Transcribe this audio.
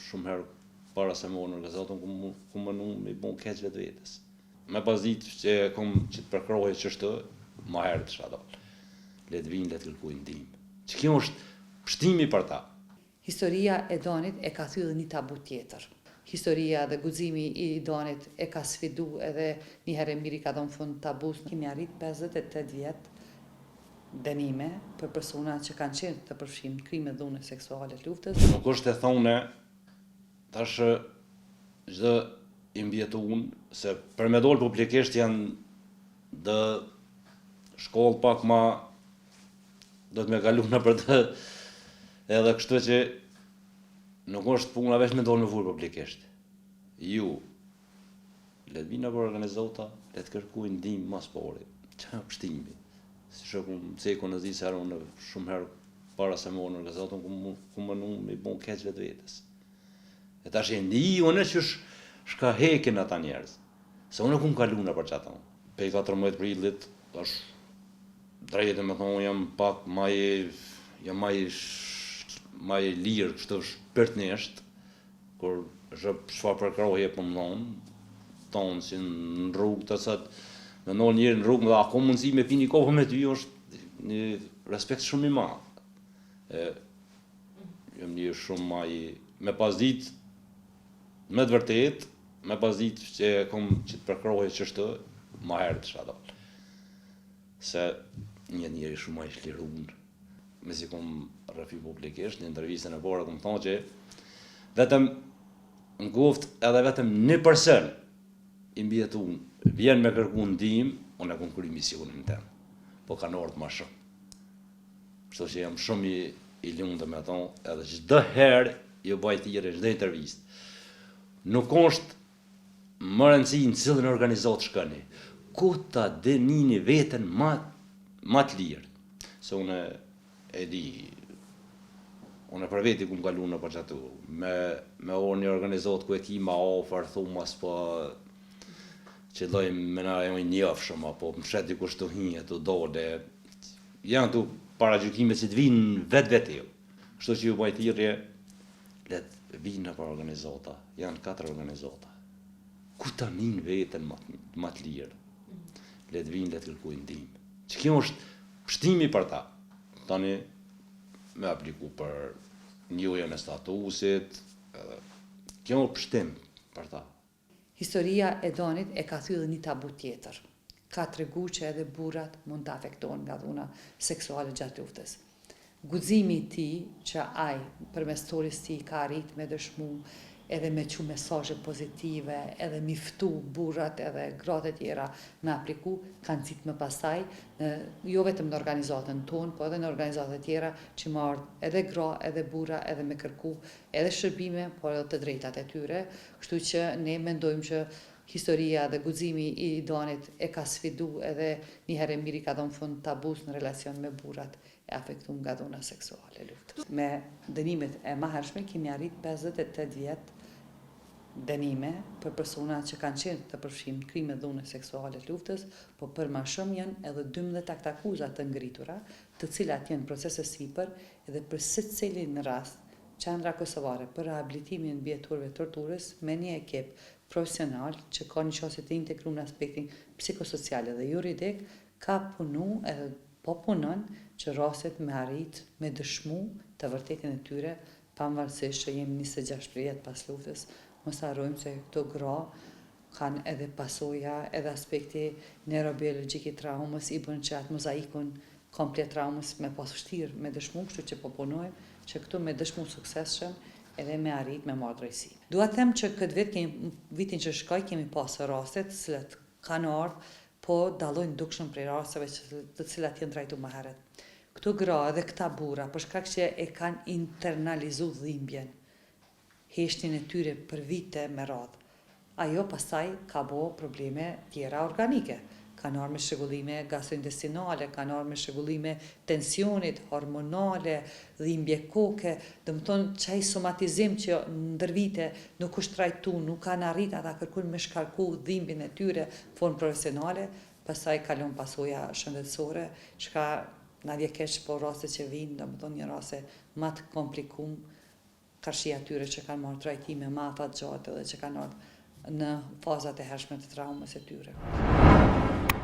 shumë herë para se më në organizatën ku më nuk me bon keq vetë vetës. Me pas ditë që kom që të përkroje që shtë, ma herë të shadal. Le të vinë, le të kërkujnë ndihmë. Që kjo është pështimi për ta. Historia e Donit e ka thyrë një tabu tjetër. Historia dhe guximi i Donit e ka sfidu edhe një herë miri ka dhënë fund tabus. Kemi arrit 58 vjetë dënime për persona që kanë qenë të përfshirë në krime dhune seksuale të luftës. Nuk është e thone, tash çdo i mbjetu unë, se për me dollë publikisht janë dë shkollë pak ma, do të me kalu në për të, edhe kështu që nuk është puna veç me dollë me vurë publikisht. Ju, le të vinë për organizota, le të kërkujnë ndihmë mas pari, që pështimi. Si shëku më ceku në zi se herë unë shumë herë para se më në organizatën ku më nuk me bon keq vetë vetës. E tash e ndi unë që shka hekin ata njerëz. Se unë ku më kalu në për qëta. Pej 14 prillit, tash drejtë me thonë jam pak maj lirë kështu shpirtnisht, kur shfa përkrohje për më thonë si në rrugë të sëtë, me nëllë njërë në rrugë, dhe ako mundësi me pi një kohë me ty, është një respekt shumë i ma. Jam një shumë maj, me pas ditë, me të vërtet, me pas ditë që kom që të përkrohje që shtë, ma herë të shadal. Se një njëri shumë maj shliru unë. Me si kom rëfi publikisht, një intervjistën e bora, kom thonë që vetëm në goft edhe vetëm 1% i mbjetu unë, vjen me kërku ndihmë, unë e kom kry misionin tem, po kanë orët ma shumë. Kështu që jam shumë i lundë me thonë, edhe çdo herë ju baj tjere, çdo intervistë. Nuk është më rëndësi në cilën organizatë shkëni, ku ta dënini veten ma të lirë. Se unë e di, unë për veti ku më kalu në për qëtu, me orë një organizatë ku e ki ma ofër, thumë as po që dojmë me na e njëfë shumë, apo më shetë i kushtu hinje, të dole, janë të paragjykime që të vinë vetë. Kështu që ju bajtirje, letë vinë në për organizata, janë 4 organizata. Ku ta nin veten ma të lirë, letë vinë, letë kërkujnë ndihmë. Që kjo është pështimi për ta. Tani me apliku për njëjën e statusit, kjo është pështim për ta. Historia e Donit e ka thyrë një tabu tjetër. Ka tregu që edhe burrat mund të afektohen nga dhuna seksuale gjatë luftës. Guximi i tij që ai përmes stories tij ka arrit me dëshmu edhe me çu mesazhe pozitive, edhe miftu burrat edhe gratë e tjera me apliku, kanë citë më pastaj, jo vetëm në organizatën tonë, po edhe në organizatët tjera që më ardhë edhe gra, edhe burra, edhe me kërku, edhe shërbime, po edhe të drejtat e tyre. Kështu që ne mendojmë që historia dhe guximi i Donit e ka sfidu edhe një herë miri ka dhënë fund tabus në relacion me burrat e afektuar nga dhuna seksuale luftës. Me dënimet e mahershme kemi arrit 58 vjet dënime për persona që kanë qenë të përfshirë në krime dhune seksuale të luftës, po për ma shumë janë edhe 12 akta akuza të ngritura, të cilat janë procese sipër edhe për secilin rast Qendra Kosovare për rehabilitimin e mbijeturëve të torturës me një ekip profesional që ka një qasje të integruar në aspektin psikosocial dhe juridik, ka punu edhe po punon që rastet me arrit me dëshmu të vërtetën e tyre, pavarësisht që jemi 26 vjet pas luftës. Mos harrojmë se këto gra kanë edhe pasoja, edhe aspekti neurobiologjik i traumës, i bën që atë mozaikun komplet traumës me pas vështirë me dëshmu, kështu që po punojmë që këtu me dëshmu suksesshëm edhe me arrit me marrë drejtësi. Dua të them që këtë vitin që shkoj kemi pasur raste të cilat kanë ardhur, po dallojnë dukshëm prej rasteve të cilat janë trajtuar më herët. Këto gra dhe këta burra, për shkak që e kanë internalizuar dhimbjen, heshtin e tyre për vite me radhë, ajo pastaj ka bo probleme tjera organike. Kanë arë me shregullime gastrointestinale, kanë arë me shregullime tensionit, hormonale, dhimbje koke, dhe më tonë qaj somatizim që ndër vite nuk është trajtu, nuk kanë arrit ata kërkun me shkarku dhimbjen e tyre formë profesionale, pastaj kalon pasoja shëndetësore, çka na vje keq po raste që vinë, dhe më tonë një raste ma të komplikum, karshia tyre që kanë marrë trajtime më afat gjatë dhe që kanë ardhur në fazat e hershme të traumës e tyre.